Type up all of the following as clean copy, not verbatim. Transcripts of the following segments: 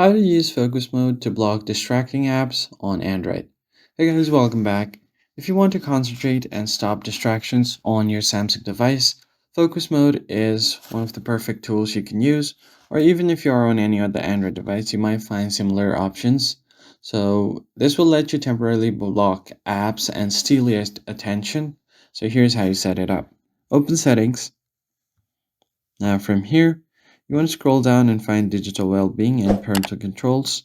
How to use focus mode to block distracting apps on Android. Hey guys, welcome back. If you want to concentrate and stop distractions on your Samsung device, focus mode is one of the perfect tools you can use, or even if you are on any other Android device, you might find similar options. So, this will let you temporarily block apps and steal your attention. So, here's how you set it up. Open Settings. Now, from here, you want to scroll down and find Digital Wellbeing and Parental Controls.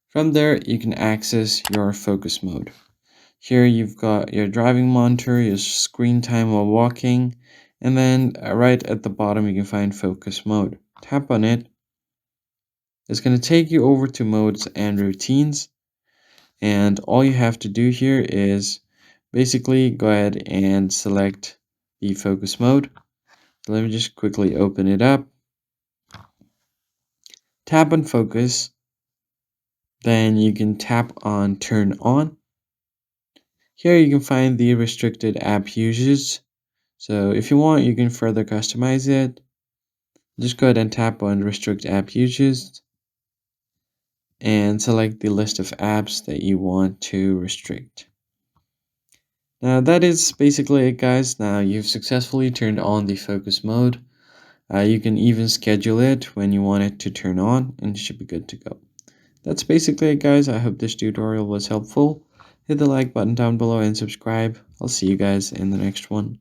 From there, you can access your focus mode. Here you've got your driving monitor, your screen time while walking, and then right at the bottom you can find focus mode. Tap on it. It's going to take you over to modes and routines, and all you have to do here is basically go ahead and select the focus mode. Let me just quickly open it up. Tap on focus. Then you can tap on turn on. Here you can find the restricted app usage. So if you want, you can further customize it. Just go ahead and tap on restrict app usage and select the list of apps that you want to restrict. Now that is basically it, guys. Now you've successfully turned on the focus mode. You can even schedule it when you want it to turn on and it should be good to go. That's basically it, guys. I hope this tutorial was helpful. Hit the like button down below and subscribe. I'll see you guys in the next one.